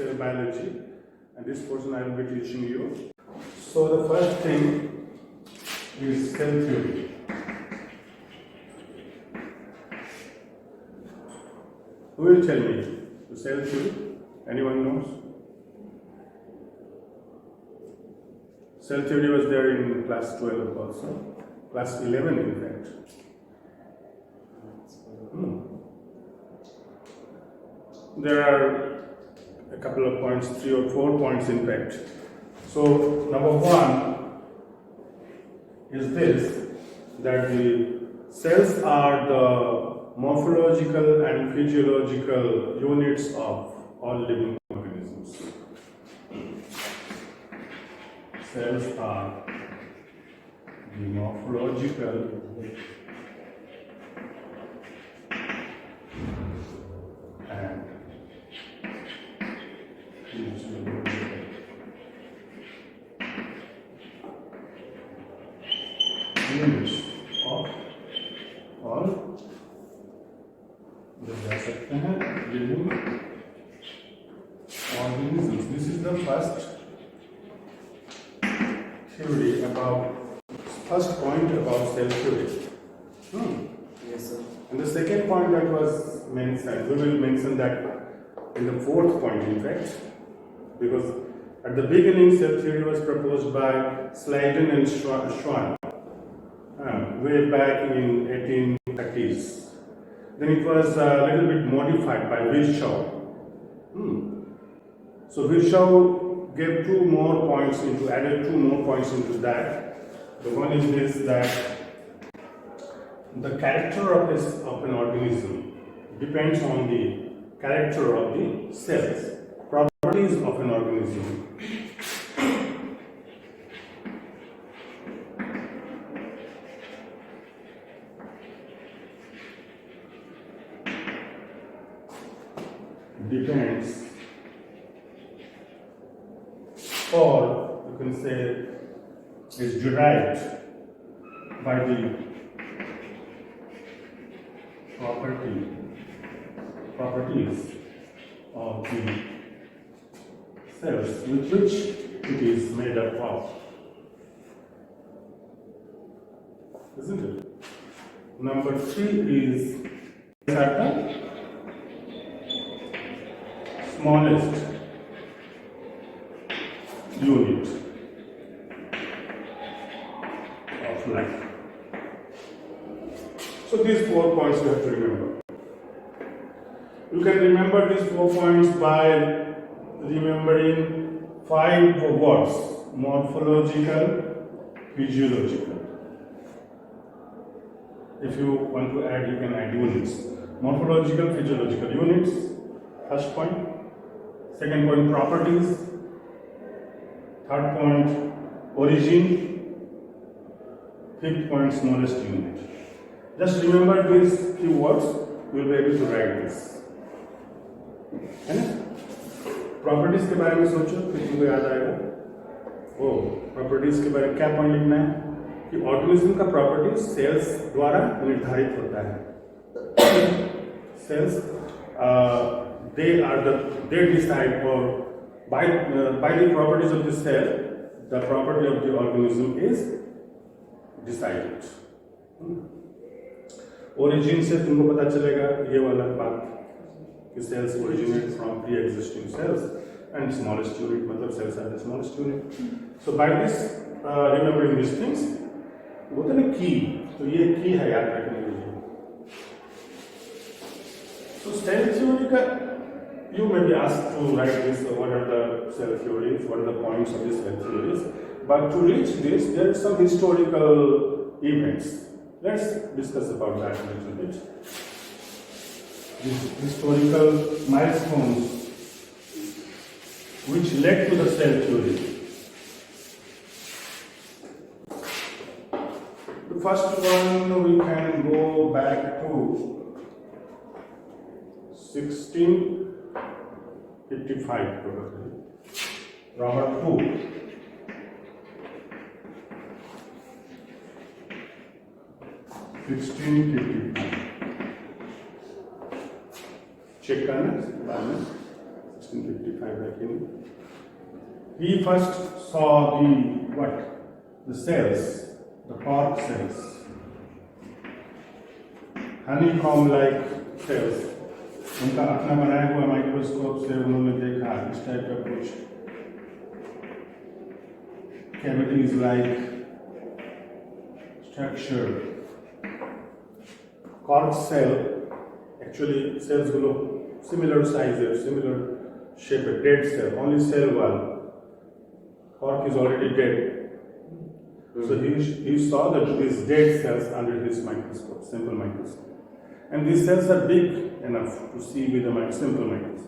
cell biology, and this portion I will be teaching you. So the first thing is cell theory. Who will tell me the cell theory? Anyone knows? Cell theory was there in class 12 also, class 11 in fact. There are a couple of points, 3 or 4 points in fact. So number one is this, that the cells are the morphological and physiological units of all living organisms. Cells are the morphological and physiological units of all living organisms. This is the first theory about, first point about cell theory. Yes, sir. And the second point that was mentioned, we will mention that in the fourth point in fact, because at the beginning cell theory was proposed by Sladen and Swan way back in 1830s. Then it was a little bit modified by Virchow. So Virchow gave added 2 more points into that. The one is this, that the character of an organism depends on the character of the cells, properties of an organism. Depends, or you can say is derived by the properties of the cells with which it is made up of. Isn't it? Number 3 is the smallest unit of life. So these 4 points you have to remember. You can remember these 4 points by remembering 5 words: morphological, physiological. If you want to add, you can add units. Morphological, physiological units, first point. Second point, properties. Third point, origin. Fifth point, smallest unit. Just remember these few words, you will be able to write this. है ना? Properties के बारे में सोचो, फिर तुमको याद आएगा. प्रॉपर्टीज के बारे में क्या पॉइंट लिखना है कि ऑर्गेनिज्म का प्रॉपर्टीज सेल्स द्वारा निर्धारित होता है. Cells they decide, or by the properties of the cell, the property of the organism is decided. Origin से तुमको पता चलेगा ये वाला बात कि cells originate from pre-existing cells, and smallest unit मतलब cells are the smallest unit. So by this remembering these things, बोलते हैं key, तो ये key है याद रखने के लिए. So cell theory का, you may be asked to write this, what are the cell theories, what are the points of these cell theories, but to reach this there are some historical events. Let's discuss about that a little bit. These historical milestones which led to the cell theory. The first one, we can go back to 1655 probably. Robert Hooke. Check करना बाद में 1655 back in. He first saw the cells, the cork cells, honeycomb-like cells. उनका अपना बनाया हुआ microscope से उन्होंने देखा इस टाइप का कुछ cavities like structure. Cork cell, actually cells gulo similar size, similar shape, dead cell, only cell wall. Cork is already dead. So he saw that these dead cells under his microscope, simple microscope. And these cells are big enough to see with a simple microscope.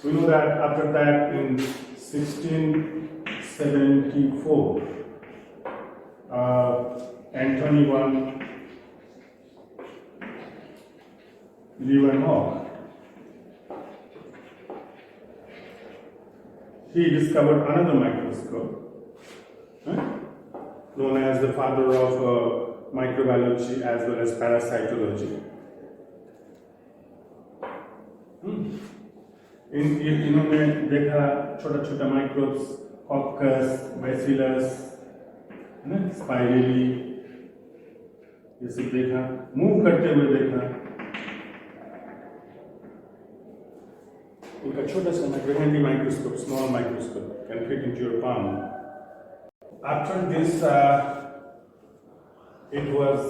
We know that after that in 1674, Anthony van Leeuwenhoek, he discovered another microscope, known as the father of microbiology as well as parasitology. इन्होंने देखा छोटा छोटा microbes, caucus, bacillus, स्पाइरेली, ये सब देखा, move करते हुए देखा. उनका छोटा सा handy microscope, small microscope, can fit into your palm. After this, it was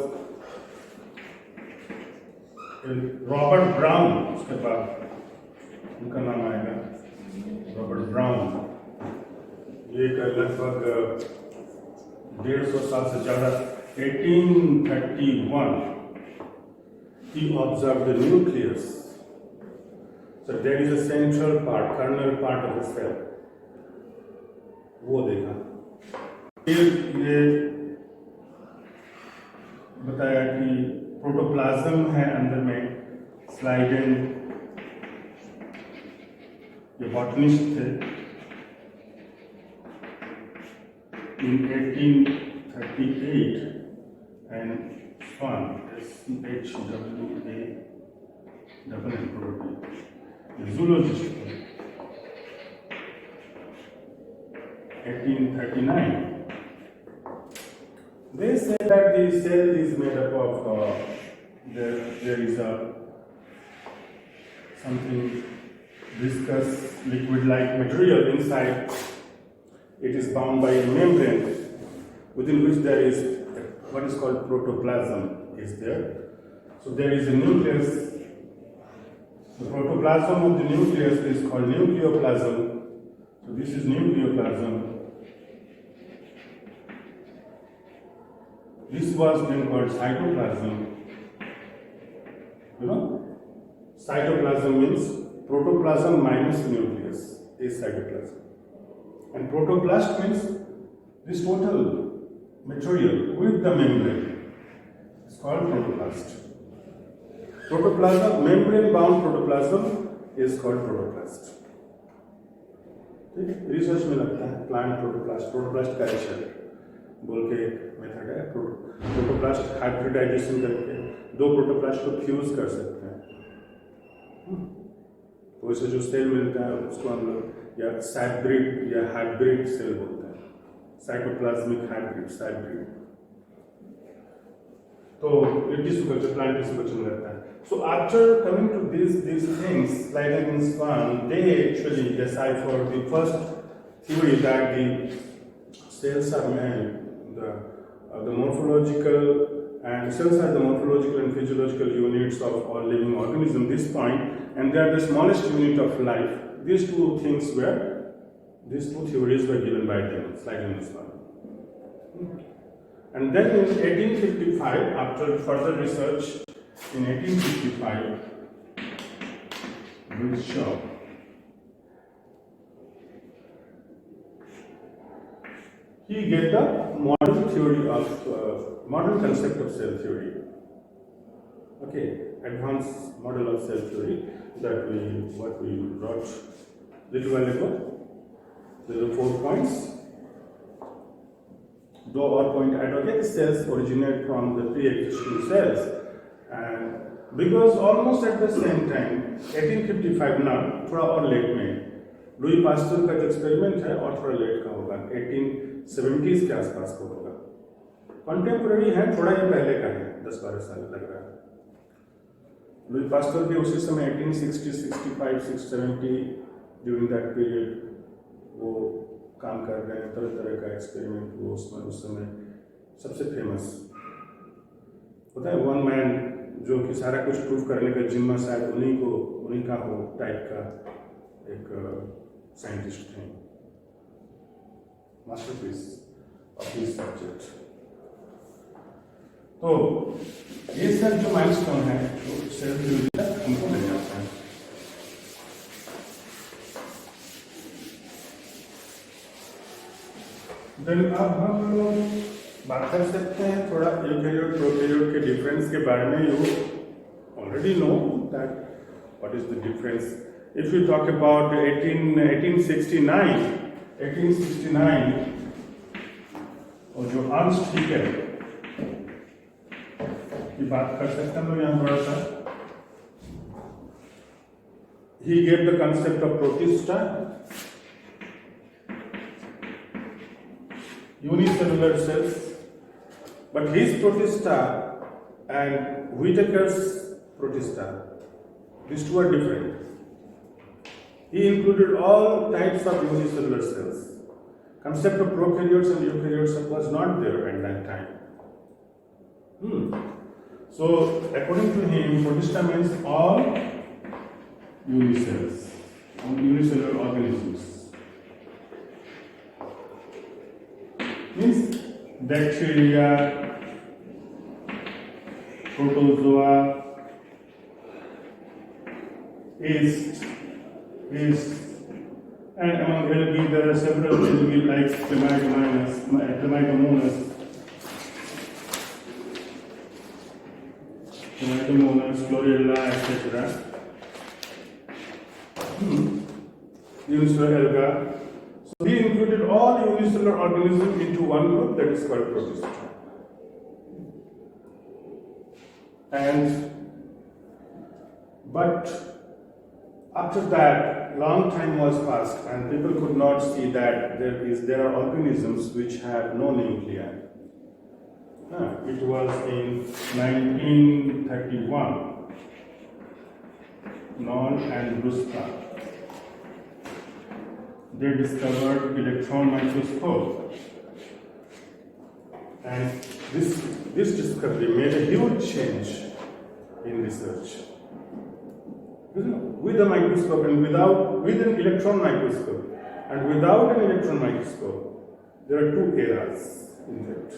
Robert Brown. उसके बाद उनका नाम आएगा रॉबर्ट ब्राउन. ये लगभग 150 साल से ज़्यादा 1831 he observed the nucleus. So there is a central part, kernel part of the cell. वो देखा. फिर ये बताया कि प्रोटोप्लाज्म है अंदर में, स्लाइडेन, ये बॉटनिस्ट थे. In 1838 and swan, SCHWA, zoologist थे. 1839. They say that the cell is made up of there is something viscous liquid-like material inside. It is bound by a membrane within which there is what is called protoplasm is there. So there is a nucleus. The protoplasm of the nucleus is called nucleoplasm. So this is nucleoplasm. This was then called cytoplasm. You know, cytoplasm means protoplasm minus nucleus is cytoplasm. And protoplast means this total material with the membrane is called protoplast. Protoplasm, membrane bound protoplasm is called protoplast. Research में लगता है plant protoplast culture बोल के एक method है. Protoplast hybridisation करके दो protoplast को फ्यूज कर सकते हैं. तो इससे जो सेल मिलता है उसको हम लोग या साइब्रिड या हाइब्रिड सेल बोलते हैं. Cytoplasmic hybrid. तो tissue culture, plant tissue culture में रहता है. So after coming to these things, like in swan, they actually decipher the first theory that the cells are made, the morphological and cells are the morphological and physiological units of all living organisms at this point, and they are the smallest unit of life. These two theories were given by them, like in swan. And then in 1855, after further research, in 1855, with Shaw, he gave the modern theory of modern concept of cell theory. Okay, advanced model of cell theory that we wrote little while ago. There are 4 points. दो और point add हो गए. Cells originate from the pre-existing cells, and Because almost at the same time 1855 ना थोड़ा और late में Louis Pasteur का जो एक्सपेरिमेंट है और थोड़ा लेट का होगा 1870s के आसपास का होगा कंटेम्पोररी है थोड़ा ही पहले का है 10-12 साल लग रहा है लुई पास्टर भी उसी समय 1860 65 670 ड्यूरिंग दैट पीरियड वो काम कर रहे हैं तरह तरह का एक्सपेरिमेंट वो उसमें उस समय सबसे फेमस होता है वन मैन जो कि सारा कुछ प्रूव करने का जिम्मा शायद उन्हीं का हो टाइप का एक साइंटिस्ट थे मास्टरपीस ऑफ दिस सब्जेक्ट तो ये सब जो माइलस्टोन है वो सेल्फ ड्यूटी तक हमको मिल जाता है देन अब हम लोग बात कर सकते हैं थोड़ा यूकैरियोट प्रोकैरियोट के डिफरेंस के बारे में you already know that what is the difference if you talk about 1869 और जो अर्नस्ट हीकर की बात कर सकते हैं लोग यहाँ थोड़ा सा he gave the concept of protista unicellular cells, but his protista and Whittaker's protista, these two are different. He included all types of unicellular cells. Concept of prokaryotes and eukaryotes was not there at that time. So, according to him, protista means all unicellular organisms. Means bacteria, protozoa, yeast, and among algae there are several algae like Chlamydomonas, Chlorella, etc. Unicellular alga. So he included all unicellular organisms into one group that is called protista. But after that, long time was passed, and people could not see that there are organisms which have no nuclei. It was in 1931, Non and Bruska. They discovered electron microscope, and this discovery made a huge change in research. With a microscope and with an electron microscope and without an electron microscope, there are two eras in that.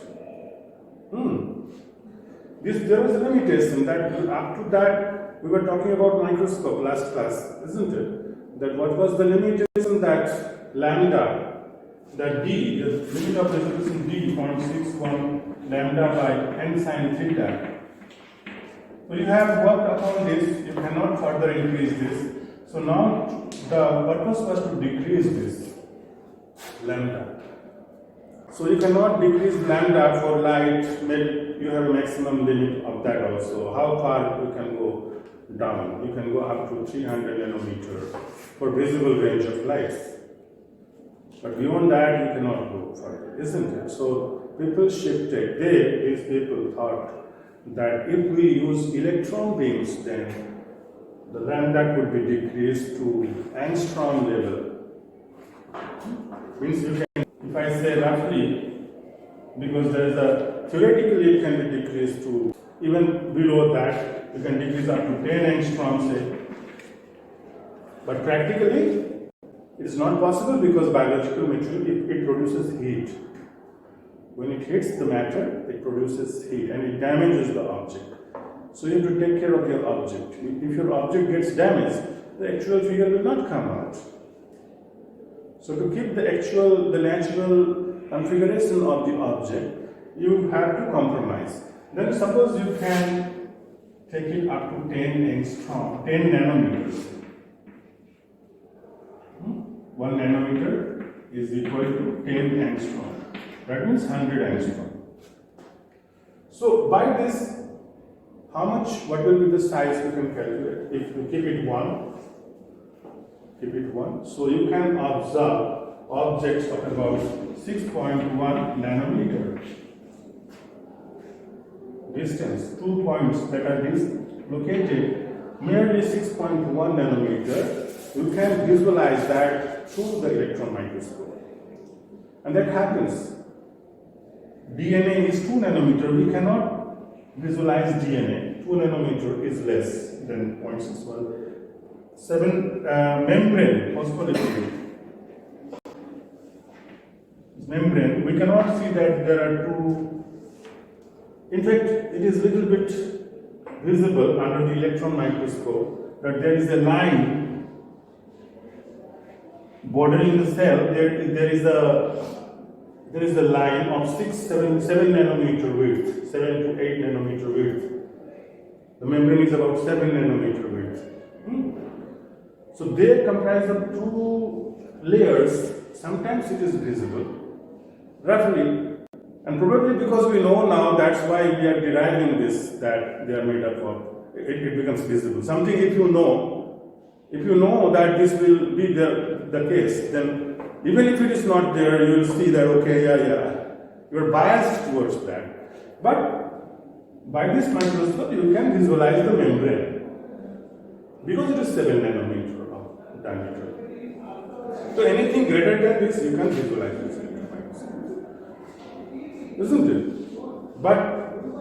There was a limitation that up to that we were talking about microscope last class, isn't it? That what was the limitation that lambda, that d, the limit of resolution d 0.61 lambda by n sin theta. So you have worked upon this, you cannot further increase this. So now the purpose was to decrease this lambda. So you cannot decrease lambda for light, you have a maximum limit of that also. How far you can go down? You can go up to 300 nanometer for visible range of light. But beyond that, you cannot go further, isn't it? So people shifted. These people thought that if we use electron beams, then the lambda could be decreased to angstrom level. Means you can, if I say roughly, because there is a theoretically it can be decreased to even below that, you can decrease up to 10 angstrom, say. But practically, it is not possible because biological material, it produces heat. When it hits the matter, it produces heat and it damages the object. So you have to take care of your object. If your object gets damaged, the actual figure will not come out. So to keep the natural configuration of the object, you have to compromise. Then suppose you can take it up to 10 angstrom, 10 nanometers. 1 nanometer is equal to 10 angstrom. That means 100 angstrom. So by this how much, what will be the size you can calculate if you keep it 1, so you can observe objects of about 6.1 nanometer distance, 2 points that are located merely 6.1 nanometer. You can visualize that through the electron microscope, and that happens. DNA is 2 nanometer. We cannot visualize DNA. 2 nanometer is less than 0.61. 7 membrane, phospholipid membrane. We cannot see that there are 2. In fact, it is little bit visible under the electron microscope that there is a line bordering the cell. There is a line of 7 nanometer width, 7 to 8 nanometer width. The membrane is about 7 nanometer width. So they comprise of 2 layers. Sometimes it is visible, roughly, and probably because we know now, that's why we are deriving this, that they are made up of, it becomes visible. Something if you know that this will be the case, then even if it is not there, you will see that, okay, you are biased towards that. But by this microscope, you can visualize the membrane because it is 7 nanometer of diameter. So anything greater than this, you can visualize this in the microscope, isn't it? But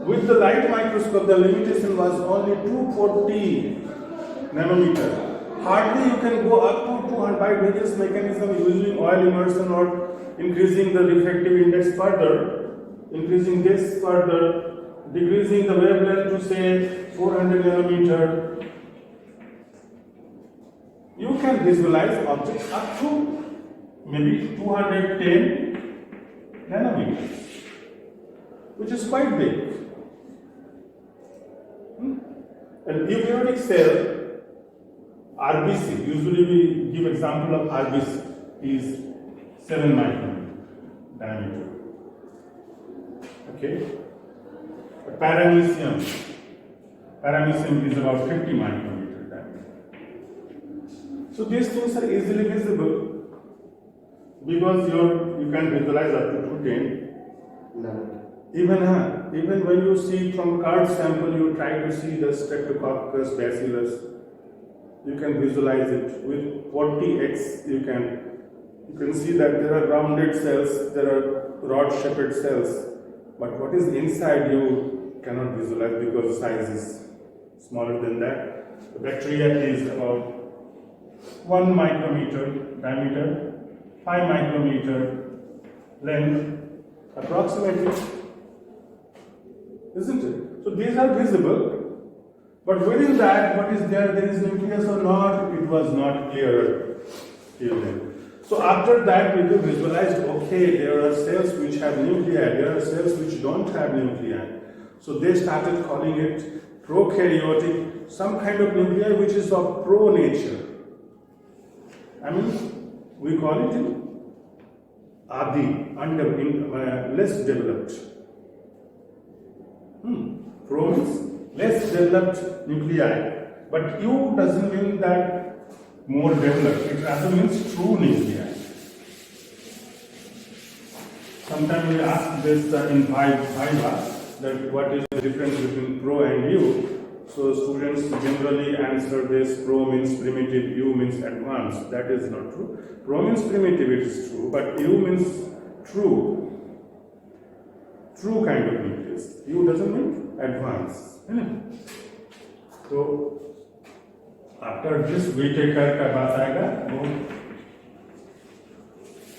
with the light microscope, the limitation was only 240 nanometer. Hardly you can go up to 200 by various mechanisms, using oil immersion or increasing the refractive index further, increasing this further, decreasing the wavelength to say 400 nanometer. You can visualize objects up to maybe 210 nanometers, which is quite big. An eukaryotic cell, RBC, usually we give example of RBC, is 7 micrometer diameter. Okay? Paramecium is about 50 micrometer diameter. So these things are easily visible because you can visualize up to 210. Even when you see from card sample, you try to see the streptococcus bacillus. You can visualize it with 40x. You can see that there are rounded cells, there are rod-shaped cells, but what is inside you cannot visualize because the size is smaller than that. The bacteria is about 1 micrometer diameter, 5 micrometer length, approximately, isn't it? So these are visible. But within that, what is there? There is nucleus or not? It was not clear till then. So after that, we visualized, okay, there are cells which have nuclei, there are cells which don't have nuclei. So they started calling it prokaryotic, some kind of nuclei which is of pro nature. I mean, we call it adi, less developed. Pro means less developed nuclei, but U doesn't mean that more developed, it rather means true nuclei. Sometimes we ask this in Viva, that what is the difference between pro and U. So students generally answer this, pro means primitive, U means advanced. That is not true. Pro means primitive, it is true, but U means true kind of nucleus. U doesn't mean advanced. So after this Whittaker का बात आएगा, वो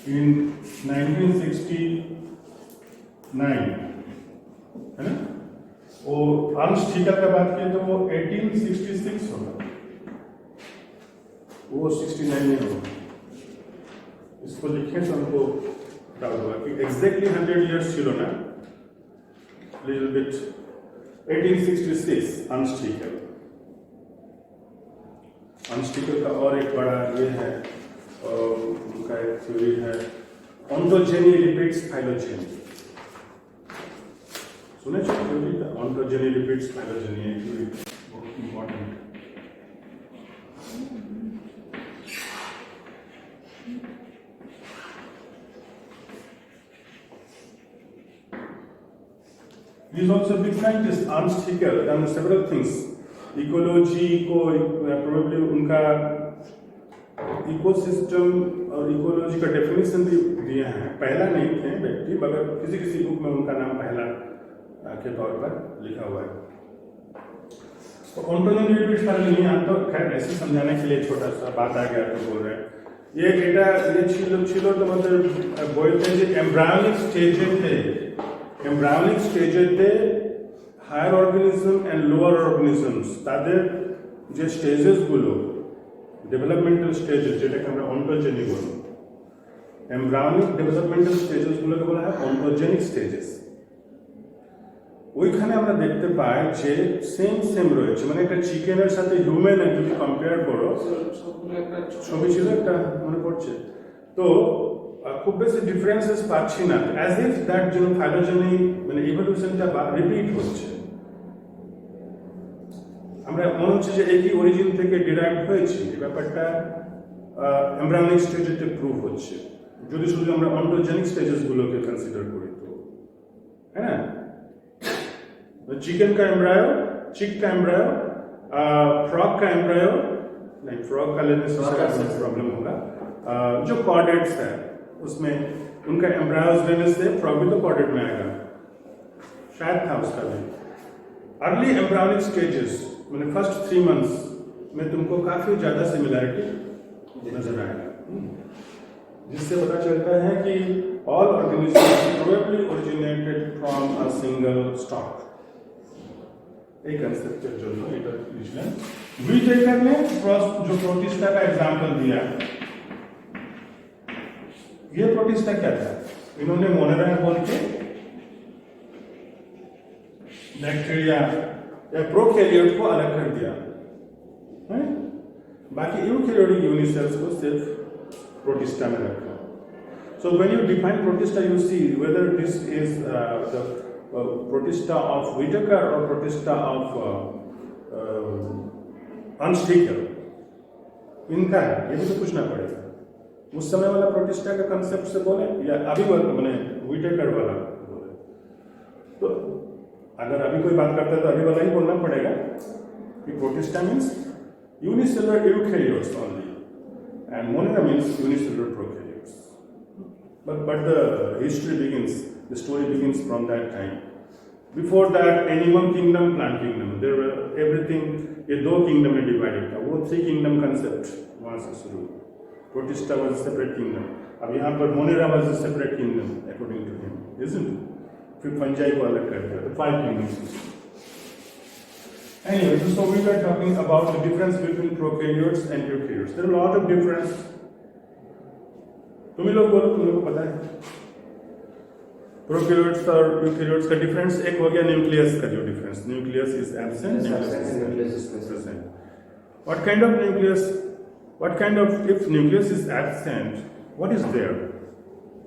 in 1969, है ना? वो अनस्टिकर का बात किया तो वो 1866 होगा, वो 69 में होगा. इसको लिखें तो हमको डाउट होगा कि exactly 100 years छिलो ना, little bit 1866 अनस्टिकर. अनस्टिकर का और एक बड़ा ये है, उनका एक थ्योरी है, ओंटोजेनी लिपिड्स फाइलोजेनी. सुने theory the ontogeny repeats phylogeny important He is also a big scientist, Ernst Haeckel, done several things. Ecology को probably उनका इकोसिस्टम और इकोलॉजी का डेफिनेशन भी दिया है. पहला नहीं थे व्यक्ति, मगर किसी किसी बुक में उनका नाम पहला के तौर पर लिखा हुआ है. तो ऑन्टोजेनी रिपीट्स फाइलोजेनी हम तो खैर ऐसे समझाने के लिए छोटा सा बात आ गया तो बोल रहे हैं. ये डेटा ये छिलो तो मतलब बोलते हैं कि एम्ब्रायोनिक स्टेज थे. एम्ब्रायोनिक स्टेजेते higher organism and lower organisms তাদের যে স্টেজেসগুলো ডেভেলপমেন্টাল স্টেজেস যেটাকে আমরা অন্টোজেনি বলি, এমব্রায়োনিক ডেভেলপমেন্টাল স্টেজেসগুলোকে বলা হয় অন্টোজেনিক স্টেজেস. ওইখানে আমরা দেখতে পাই যে সেম রয়েছে, মানে একটা চিকেনের সাথে হিউম্যানের যদি কম্পেয়ার করো, ছবি ছিল একটা মনে পড়ছে তো খুব বেশি ডিফারেন্সেস পাচ্ছি না, অ্যাজ ইফ দ্যাট যেন ফাইলোজেনি মানে ইভলিউশনটা রিপিট হচ্ছে. আমরা মনে হচ্ছে যে একই অরিজিন থেকে ডিরাইভ হয়েছে, এই ব্যাপারটা এমব্রায়োনিক স্টেজেতে প্রুভ হচ্ছে যদি শুধু আমরা অন্টোজেনিক স্টেজেসগুলোকে কনসিডার করি তো, হ্যাঁ. चिकन का एम्ब्रायो, चिक का एम्ब्रायो, फ्रॉग का एम्ब्रायो, नहीं फ्रॉग का लेने से प्रॉब्लम होगा. जो कॉर्डेट्स है उसमें उनका एम्ब्रायोज लेने से फ्रॉग भी तो कॉर्डेट में आएगा, शायद था उसका भी. अर्ली एम्ब्रायोनिक स्टेजेस मैंने फर्स्ट 3 months में तुमको काफी ज्यादा सिमिलैरिटी नजर आएगा, जिससे पता चलता है कि all organisms probably originated from a single stock. एक कंसेप्चुअल जो এটা লিখলেন. হুইটেকার ने जो प्रोटिस्टा का एग्जांपल दिया, ये प्रोटिस्टा क्या था? इन्होंने मोनेरा बोल के बैक्टीरिया या प्रोकैरियोट को अलग कर दिया है, बाकी यूकैरियोटिक यूनिसेल्स को सिर्फ प्रोटिस्टा में रखा. So when you define protista, you see whether this is the protista of Whitaker or protista of Ernst Haeckel. इनका है, ये भी तो पूछना पड़ेगा. उस समय वाला प्रोटिस्टा का कंसेप्ट से बोले या अभी वाला बने व्हिटेकर वाला बोले. तो अगर अभी कोई बात करता है तो अभी वाला ही बोलना पड़ेगा कि protista means unicellular eukaryotes only and monera means unicellular prokaryotes. But the history begins, the story begins from that time. Before that, animal kingdom, plant kingdom, there were everything. ये 2 kingdom में divided था. वो 3 kingdom concept वहाँ से शुरू. Protista was a separate kingdom. अब यहाँ पर monera was a separate kingdom according to him, isn't it? फिर fungi को अलग कर दिया. The 5 kingdoms. Anyway, so we were talking about the difference between prokaryotes and eukaryotes. There are a lot of difference. तुम लोग बोलो, तुम लोग को पता है प्रोकैरियोट्स और यूकैरियोट्स का डिफरेंस. एक हो गया न्यूक्लियस का जो difference, nucleus is absent, nucleus is present. What kind of nucleus, what kind of, if nucleus is absent, what is there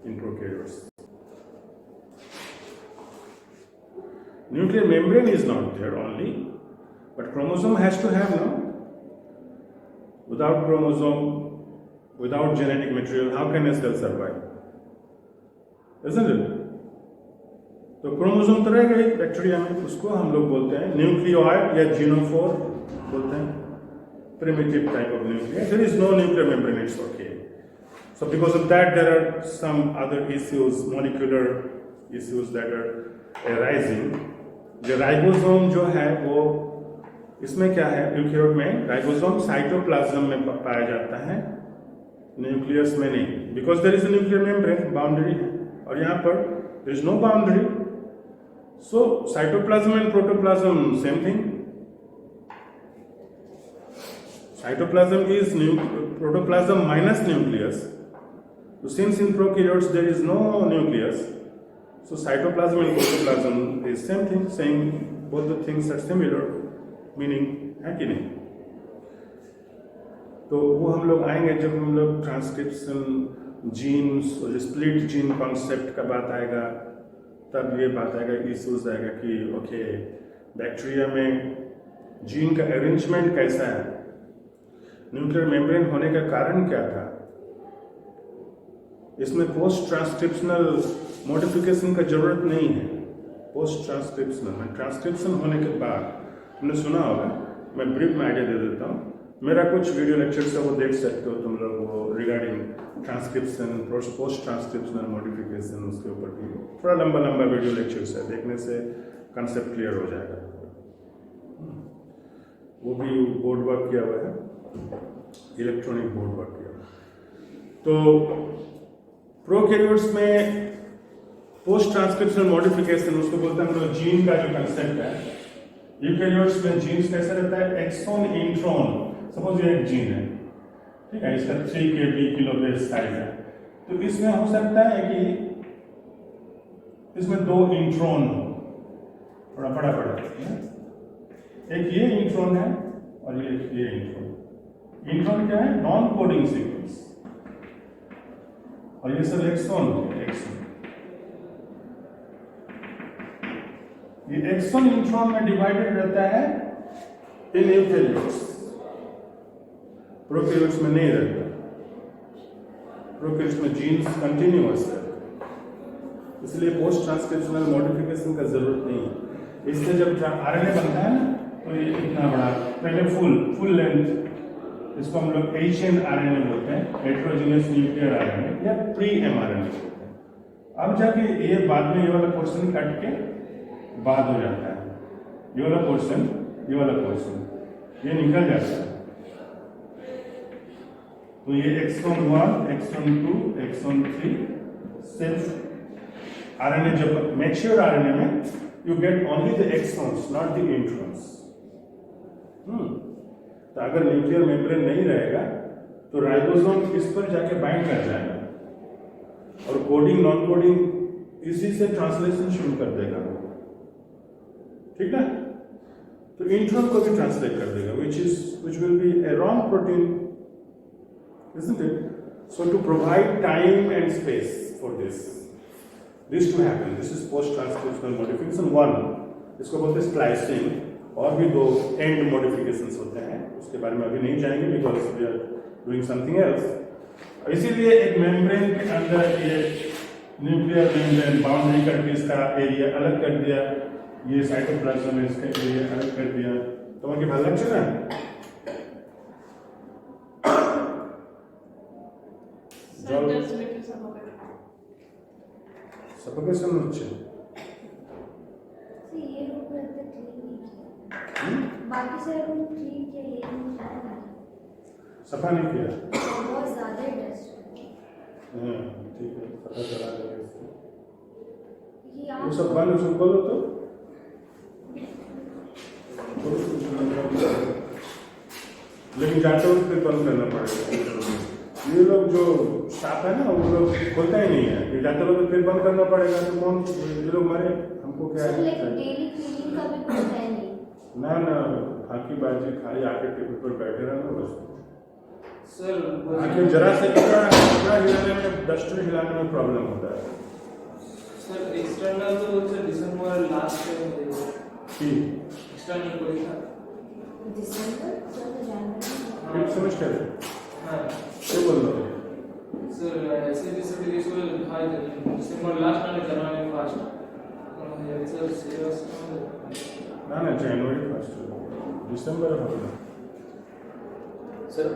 in prokaryotes? Nuclear membrane is not there only, but chromosome has to have, no? Without chromosome, without genetic material, how can a cell survive? Isn't it? तो chromosome तो रहेगा एक bacteria में, उसको हम लोग बोलते हैं न्यूक्लियोइड या जीनोफोर बोलते हैं. Primitive type of nucleus. There is no nuclear membrane, it's okay. So because of that, there are some other issues, molecular issues that are arising. जो राइबोसोम जो है वो, इसमें क्या है, यूकैरियोट में राइबोसोम साइटोप्लाज्म में पाया जाता है, न्यूक्लियस में नहीं, because there is a nuclear membrane, boundary है, और यहाँ पर there is no boundary. So cytoplasm and protoplasm same thing. Cytoplasm is protoplasm minus nucleus. So since in prokaryotes there is no nucleus, so cytoplasm and protoplasm is same thing, saying both the things are similar, meaning है कि नहीं. तो वो हम लोग आएंगे जब हम लोग ट्रांसक्रिप्शन, जीन्स और स्प्लिट जीन कॉन्सेप्ट का बात आएगा, तब ये बात आएगा, इशूज आएगा कि ओके बैक्टीरिया में जीन का अरेंजमेंट कैसा है, न्यूक्लियर मेम्ब्रेन होने का कारण क्या था, इसमें पोस्ट ट्रांसक्रिप्शनल मॉडिफिकेशन का जरूरत नहीं है। पोस्ट ट्रांसक्रिप्शनल ट्रांसक्रिप्शन होने के बाद तुमने सुना होगा, मैं ब्रीफ में आइडिया दे देता हूँ, मेरा कुछ वीडियो लेक्चर्स है वो देख सकते हो तुम लोग, वो regarding transcription post transcriptional modification, उसके ऊपर भी थोड़ा लंबा लंबा वीडियो लेक्चर्स है, देखने से कंसेप्ट क्लियर हो जाएगा। वो भी बोर्ड वर्क किया हुआ है, इलेक्ट्रॉनिक बोर्ड वर्क किया हुआ है। तो प्रोकैरियोट्स में पोस्ट ट्रांसक्रिप्शनल मॉडिफिकेशन उसको बोलते हैं हम लोग जीन का जो कंसेप्ट है। यूकैरियोट्स में जीन्स कैसा रहता है, एक्सॉन इंट्रॉन, सपोज ये एक जीन है, ठीक है, इसका 3 kb किलोबेस साइज है, तो इसमें हो सकता है कि इसमें 2 इंट्रॉन हो, थोड़ा बड़ा बड़ा, एक ये इंट्रॉन है और ये इंट्रॉन। इंट्रॉन क्या है, नॉन कोडिंग सीक्वेंस, और ये सब एक्सॉन है, एक्सॉन। ये एक्सॉन इंट्रॉन में डिवाइडेड रहता है इन यूकैरियोट्स, प्रोकैरियोट्स में नहीं रहता। प्रोकैरियोट्स में जीन्स कंटिन्यूअस है, इसलिए पोस्ट ट्रांसक्रिप्शनल मॉडिफिकेशन का जरूरत नहीं है। इससे जब आरएनए बनता है ना, तो ये इतना बड़ा, पहले फुल लेंथ, इसको हम लोग एशियन आरएनए बोलते हैं, हेटेरोजेनियस न्यूक्लियर आरएनए या प्री एमआरएनए बोलते हैं। अब जाके ये बाद में ये वाला पोर्शन कट के बाद हो जाता है, ये वाला पोर्शन ये निकल जाता है, तो ये एक्सॉन 1, एक्सॉन 2, एक्सॉन 3 सिर्फ आरएनए, जब मैच्योर आरएनए में you get only the exons not the introns. तो अगर न्यूक्लियर मेम्ब्रेन नहीं रहेगा तो राइबोसोम इस पर जाके बाइंड कर जाएगा और कोडिंग नॉन कोडिंग इसी से ट्रांसलेशन शुरू कर देगा, ठीक है। तो इंट्रॉन को भी ट्रांसलेट कर देगा, which will be a wrong protein, isn't it? So to provide time and space for this to happen, this is post transcriptional modification 1, इसको बोलते हैं स्प्लाइसिंग। और भी 2 एंड मॉडिफिकेशंस होते हैं, उसके बारे में अभी नहीं जाएंगे because we are doing something else. इसीलिए एक मेम्ब्रेन के अंदर ये न्यूक्लियर मेम्ब्रेन बाउंड्री करके इसका एरिया अलग कर दिया, ये साइटोप्लाज्म में इसका एरिया अलग कर दिया। তোমাকে ভালো লাগছে না? सफोकेशन হচ্ছে, ये रूम में तो क्लीन नहीं किया, बाकी सारे रूम क्लीन किया, ये रूम सफा नहीं किया, बहुत ज्यादा डस्ट है। ठीक है, पता चला गया इसको। ये वो आप सब बंद सब बोलो तो लेकिन जाते वक्त फिर बंद करना पड़ेगा। ये लोग जो स्टाफ है ना, वो लोग खोलता ही नहीं है, फिर जाते वक्त फिर बंद करना पड़ेगा, तो कौन ये लोग मरे, हमको क्या है। डेली क्लीनिंग का भी कुछ है नहीं ना, फाकी बाजी खाली आके टेबल पर बैठे रहना बस। सर आके जरा से कपड़ा हिलाने में, डस्टर हिलाने में प्रॉब्लम होता है। सर एक्सटर्नल तो सर दिसंबर लास्ट में देगा ठीक, एक्सटर्नल कोई था दिसंबर जनवरी फिर सेमेस्टर है, हाँ क्या बोल रहे हो सर, ऐसे जैसे कि इसको लिखा है दिसंबर लास्ट में जनवरी फर्स्ट, ये सर सीरियस ना जनवरी 1 डिसेंबर होगा सर।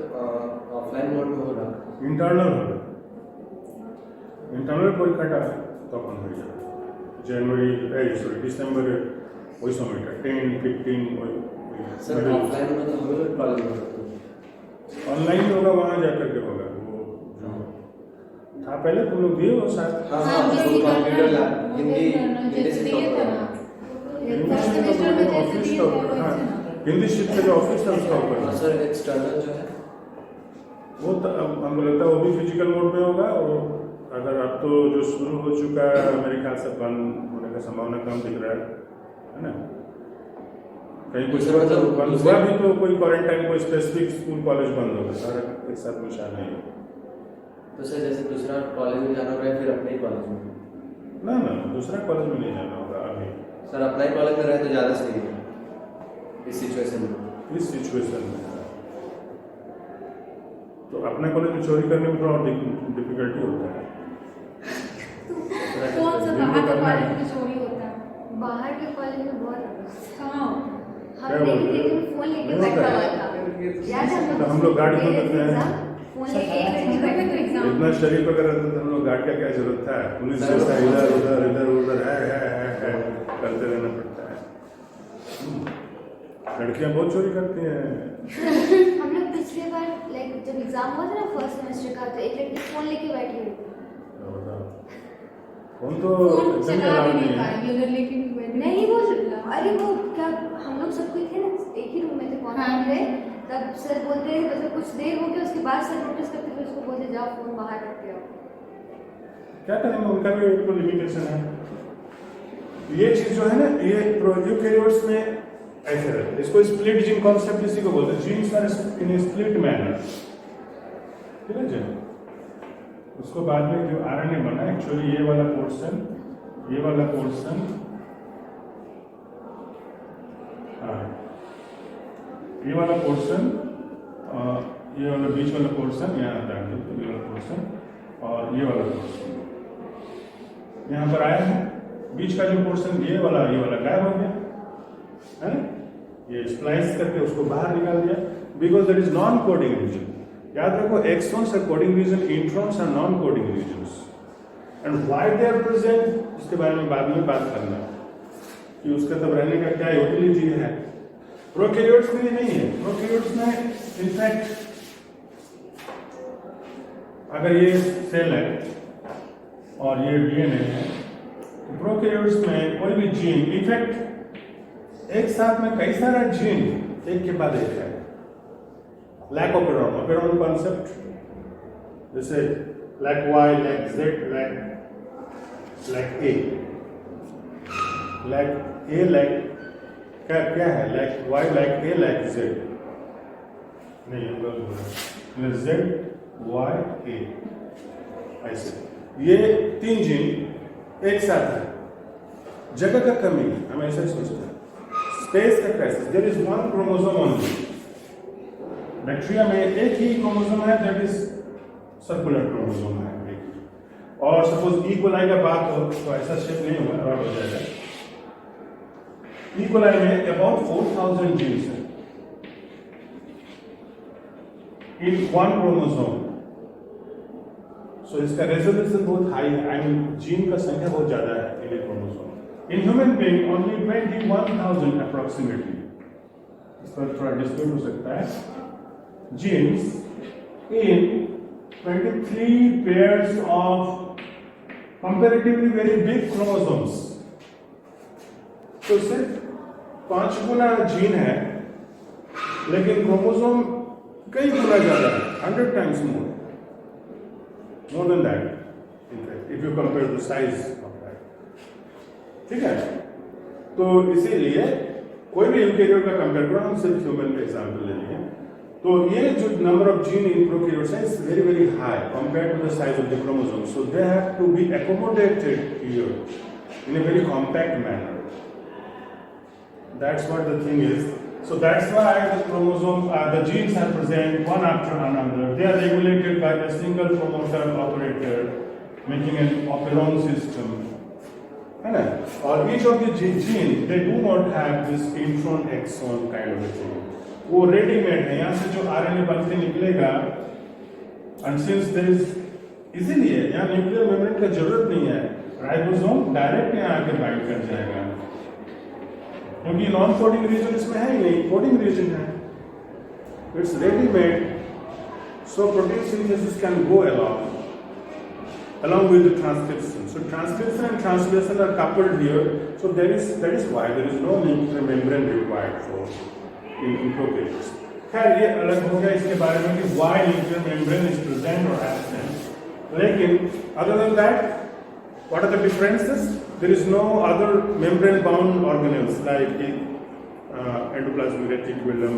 ऑफलाइन मोड में होगा, इंटरनल होगा, इंटरनल পরীক্ষাটা তখন হয়ে যাবে জানুয়ারি ডিসেম্বর ওই সময়টা 10 15 ওই सर ऑफलाइन में तो हमें प्रॉब्लम हो सकती है, ऑनलाइन होगा, वहाँ जाकर के होगा। वो जो था पहले तुम लोग दिए हो शायद, हाँ हाँ वो कंप्यूटर लैब हिंदी से ऑफिस का ऊपर, हाँ हिंदी शिफ्ट का जो ऑफिस था उसका ऊपर। हाँ सर एक्सटर्नल जो है वो हमको लगता है वो भी फिजिकल मोड में होगा। और अगर अब तो जो शुरू हो चुका है मेरे ख्याल से बंद होने का संभावना कम दिख रहा है ना। कहीं कुछ बंद हुआ भी तो कोई क्वारंटाइन, कोई स्पेसिफिक स्कूल कॉलेज बंद होगा, सारा एक साथ में शायद नहीं होगा। तो सर जैसे दूसरा कॉलेज में जाना रहे फिर अपने ही कॉलेज में ना दूसरा कॉलेज में नहीं जाना होगा अभी। सर अप्लाई कॉलेज में रहे तो ज़्यादा सही है इस सिचुएशन में। इस सिचुएशन में तो अपने कॉलेज में चोरी करने में थोड़ा डिफिकल्टी होता है। कौन सा बाहर के कॉलेज में चोरी होता है? बाहर के कॉलेज में बहुत हाँ हम लेकिन फोन लेके बैठा हुआ था। याद है हम लोग गाड़ी में करते हैं। फोन लेके एग्जाम इतना शरीफ वगैरह रहता तो हम लोग गार्ड का क्या जरूरत था? पुलिस जैसा इधर उधर है करते रहना पड़ता है। लड़कियां बहुत चोरी करती हैं। हम लोग पिछले बार लाइक जब एग्जाम हुआ था ना फर्स्ट सेमेस्टर का, तो एक लड़की फोन लेके बैठी हुई थी। फोन तो फोन एकदम चला अलाउड भी नहीं नहीं है। पाएगी उधर, लेकिन नहीं वो अरे वो क्या हम लोग सब कोई थे ना एक ही रूम में थे, कौन हाँ। थे, तब सर बोलते मतलब कुछ देर हो गया, उसके बाद सर नोटिस करते थे उसको, बोलते जाओ फोन बाहर रख के आओ। क्या करेंगे, उनका भी एक लिमिटेशन है। ये चीज जो है ना, ये यूकैरियोट्स में ऐसे रहता है। इसको स्प्लिट जीन कॉन्सेप्ट इसी को बोलते हैं। Genes are in split manner, ठीक है जी। उसको बाद में जो आरएनए बना, एक्चुअली ये वाला पोर्शन हाँ, ये वाला पोर्शन ये वाला बीच वाला पोर्शन यहाँ आता है, ये वाला पोर्शन और ये वाला पोर्शन यहाँ पर आया है। बीच का जो पोर्शन ये वाला गायब हो गया है ना। ये स्प्लाइस करके उसको बाहर निकाल दिया, because that is non coding region. याद रखो, exons are coding region, introns are non coding regions. And why they are present, उसके बारे में बाद में बात करना कि उसका तब रहने का क्या यूटिलिटी है। प्रोकैरियोट्स में ये नहीं है। प्रोकैरियोट्स में इनफैक्ट अगर ये सेल है और ये डीएनए है, प्रोकैरियोट्स में कोई भी जीन, इनफैक्ट एक साथ में कई सारा जीन एक के बाद एक है। लैक ऑपेरॉन कॉन्सेप्ट, जैसे lac Y, lac Z, lac A, lac क्या है, lac Y, lac A, lac Z नहीं, हम गलत बोल रहे हैं। जेड वाई ए, ऐसे ये तीन जीन एक साथ है। जगह का कमी, हम ऐसा ही सोचते हैं। स्पेस का crisis, there is one chromosome only. Bacteria में एक ही क्रोमोसोम है, दैट इज सर्कुलर क्रोमोसोम है। और सपोज ई कोलाई का बात हो तो ऐसा शेप नहीं होगा, और हो जाएगा। ई कोलाई में अबाउट 4000 जीन्स है इन वन क्रोमोसोम। सो इसका रेजोल्यूशन बहुत हाई है, आई मीन जीन का संख्या बहुत ज्यादा है in chromosome. In human being only 21,000 approximately. इस पर थोड़ा डिस्प्यूट हो सकता है। Genes in 23 pairs of comparatively very big chromosomes। तो सिर्फ 5 गुना जीन है, लेकिन क्रोमोसोम कई गुना ज्यादा है, 100 times more than that, in fact, if you compare the size of that। ठीक है, तो इसीलिए कोई भी यूकैरियोट का कंपेयर करो, हम सिर्फ ह्यूमन का एग्जाम्पल ले लिए, तो ये जो number of gene in prokaryotes है, is very very high compared to the size of the chromosome. So they have to be accommodated here in a very compact manner। That's what the thing is। So that's why the chromosome, the genes are present one after another. They are regulated by a single promoter operator, making an operon system। है ना? और each of the gene, they do not have this intron exon kind of a thing। वो readymade है, यहाँ से जो RNA बन के निकलेगा, and since there is, इसीलिए यहाँ न्यूक्लियर मेम्ब्रेन का जरूरत नहीं है, राइबोसोम डायरेक्ट यहाँ आके बाइंड कर जाएगा, क्योंकि नॉन कोडिंग रीजन इसमें है ही नहीं, कोडिंग रीजन है, it's readymade. So protein synthesis can go along with the transcription। So transcription and translation are coupled here। So that is why there is no nuclear membrane required for in prokaryotes। खैर ये अलग हो गया इसके बारे में कि why nuclear membrane is present or absent। लेकिन other than that, what are the differences? There is no other membrane bound organelles like endoplasmic reticulum,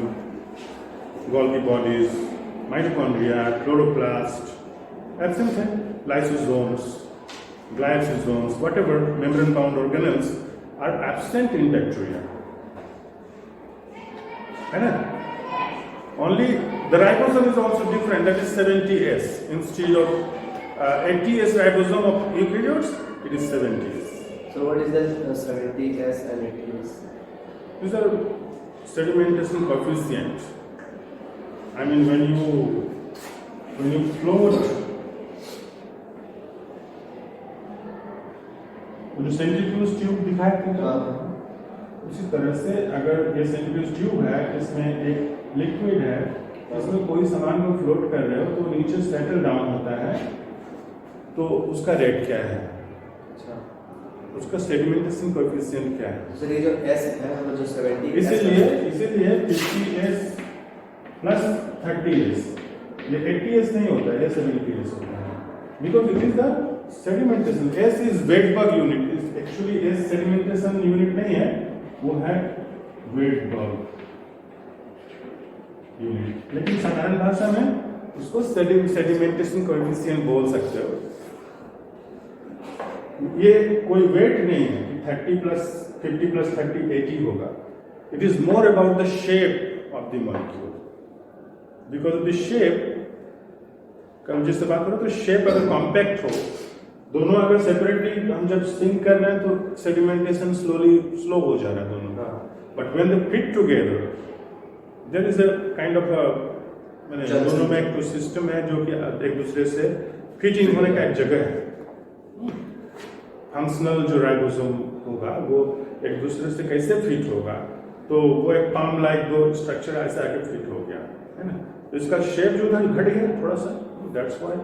Golgi bodies, mitochondria, chloroplast, absent है, lysosomes, glycosomes, whatever membrane-bound organelles are absent in bacteria. Only the ribosome is also different, that is 70S. Instead of 80S ribosome of eukaryotes, it is 70S. So what is the 70S and 80S? These are sedimentation coefficient. I mean, when you float, जो centrifuge tube दिखाया था, उसी तरह से अगर ये centrifuge tube है, इसमें एक लिक्विड है, इसमें कोई सामान को फ्लोट कर रहे हो तो नीचे सेटल डाउन होता है, तो उसका रेट क्या है? अच्छा, उसका सेडिमेंटेशन कोएफिशिएंट क्या है? सर ये जो S है वो जो 70 इसीलिए 50S प्लस 30S, ये 80S नहीं होता है, ये 70S होता है, because it is the sedimentation. S is Svedberg unit, actually S sedimentation unit नहीं है, वो है वेट बग यूनिट, लेकिन साधारण भाषा में उसको सेडिमेंटेशन कोएफिशिएंट बोल सकते हो. ये कोई वेट नहीं है कि 30 प्लस 50 प्लस 30 80 होगा. It is more about the shape of the molecule, because of the shape. कल जिससे बात करो तो शेप अगर कॉम्पैक्ट हो, दोनों अगर सेपरेटली हम जब सिंक कर रहे हैं तो सेडिमेंटेशन स्लो हो जा रहा है दोनों का. But when they fit together there is a kind of मैंने दोनों में एक तो सिस्टम है जो कि एक दूसरे से फिटिंग होने का एक जगह है. फंक्शनल जो राइबोसोम होगा वो एक दूसरे से कैसे फिट होगा, तो वो एक पाम लाइक दो स्ट्रक्चर ऐसे आके फिट हो गया है ना. तो इसका शेप जो था घट गया थोड़ा सा, दैट्स व्हाई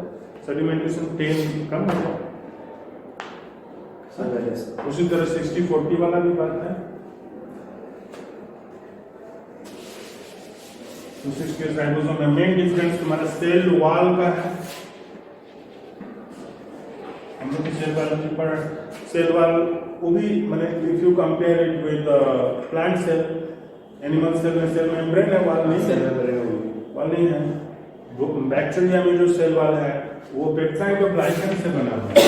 सेडिमेंटेशन 10 कम हो गया. उसी तरह 60-40 वाला भी बात है. तो 60 राइबोसोम में मेन डिफरेंस तुम्हारा सेल वॉल का है. हम लोग सेल वॉल पर सेल वॉल वो भी मैंने if you compare it with plant cell, animal cell में सेल मेम्ब्रेन है, वॉल नहीं है. बैक्टीरिया में जो सेल वॉल है वो पेप्टाइड और ग्लाइकन से बना हुआ है,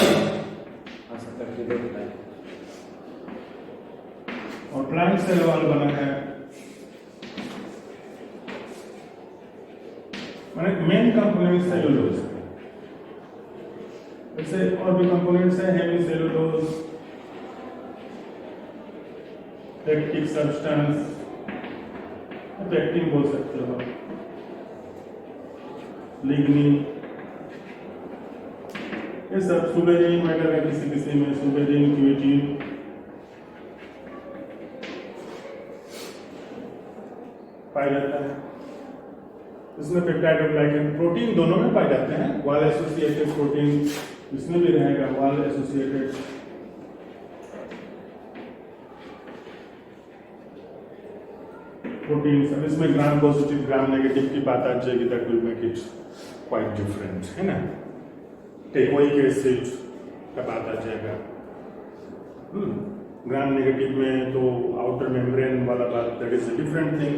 और प्लांट सेल वॉल बना है. मैंने मेन कंपोनेंट सेलुलोज, जैसे और भी कंपोनेंट्स हैं, hemicellulose, pectic substance, pectin बोल सकते हो, लिग्निन, ये सब सुबेरिन वगैरह किसी में सुबेरिन, क्यूटिन, पाया जाता है. इसमें पेप्टाइड और ग्लाइकन प्रोटीन दोनों में पाए जाते हैं. वॉल एसोसिएटेड प्रोटीन इसमें भी रहेगा, वॉल एसोसिएटेड. प्रोटीन सब इसमें ग्राम पॉजिटिव ग्राम नेगेटिव की बात आ जाएगी, that will make it quite different, है ना. टेकोइक एसिड का बात आ जाएगा. ग्राम नेगेटिव में तो आउटर मेम्ब्रेन वाला बात, that is a different thing.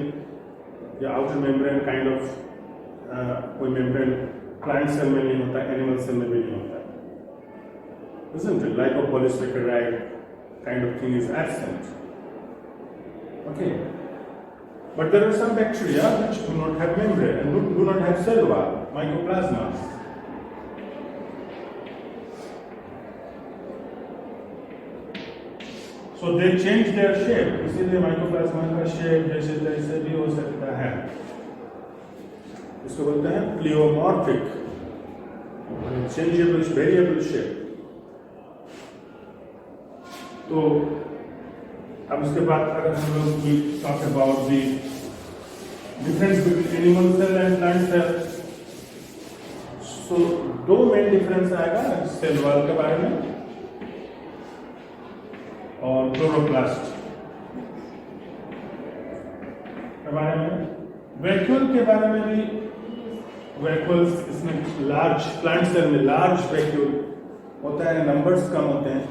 या आउटर मेम्ब्रेन काइंड ऑफ कोई मेम्ब्रेन प्लांट सेल में नहीं होता, एनिमल सेल में भी नहीं होता. Isn't it? Lipopolysaccharide kind of thing is absent. Okay. But there are some bacteria which do not have membrane and do not have cell wall, mycoplasmas. So they change their shape. इसीलिए mycoplasma का shape जैसे तैसे भी हो सकता है. इसको बोलते हैं pleomorphic, changeable, variable shape. तो अब उसके बाद अगर हम लोग talk about the difference between animal cell and plant cell, so दो मेन डिफरेंस आएगा सेल वॉल के बारे में और क्लोरोप्लास्ट के बारे में. वैक्यूल के बारे में भी, वैक्यूल्स इसमें लार्ज, प्लांट सेल में लार्ज वैक्यूल होता है, नंबर्स कम होते हैं.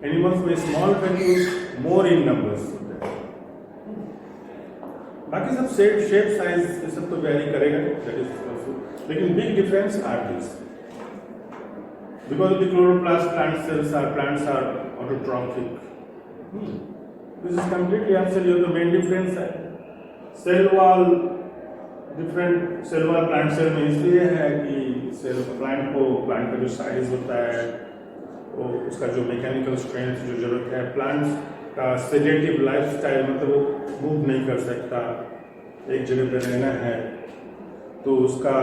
एनिमल्स में small vacuoles, more in numbers. बाकी सब शेप साइज ये सब तो वेरी करेगा, दैट इज, लेकिन big difference are this. Because of the chloroplast, plants are autotrophic. This is completely absolute. The main difference है cell wall different cell wall plant cell में इसलिए है कि सेल प्लांट का जो साइज होता है वो उसका जो मैकेनिकल स्ट्रेंथ जो जरूरत है प्लांट्स का सेडेटिव लाइफस्टाइल मतलब वो मूव नहीं कर सकता एक जगह पर रहना है तो उसका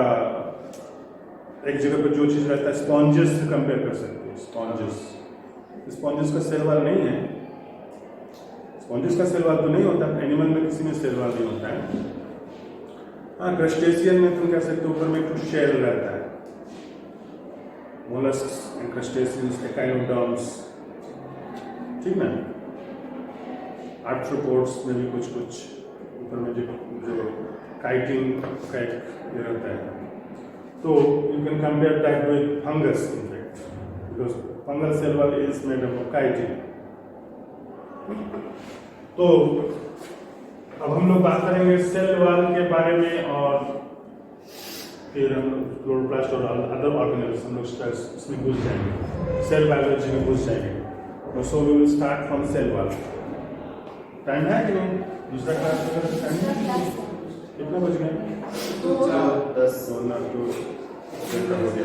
एक जगह पर जो चीज़ रहता है स्पॉन्जेस से कंपेयर कर सकते हैं स्पॉन्जेस का सेल वॉल नहीं है स्पॉन्जेस का सेल वॉल तो नहीं होता एनिमल में किसी में सेल वॉल नहीं होता है हाँ क्रस्टेशियन में तुम कह सकते हो ऊपर में कुछ शेल रहता है मोलस्क्स एंड क्रस्टेशियंस एकाइनोडर्म्स ठीक ना आर्थ्रोपोड्स में भी कुछ ऊपर में जो काइटिंग का एक ये रहता है तो you can compare that with fungus in fact because fungal cell wall is made up of chitin तो अब हम लोग बात करेंगे सेल वॉल के बारे में और फिर हम लोग क्लोरोप्लास्ट और अदर ऑर्गेनिल्स हम लोग इसमें घुस जाएंगे सेल बायोलॉजी में घुस जाएंगे so we will start from cell wall time है कि नहीं दूसरा क्लास का टाइम है कितना बज गया 10 हो गया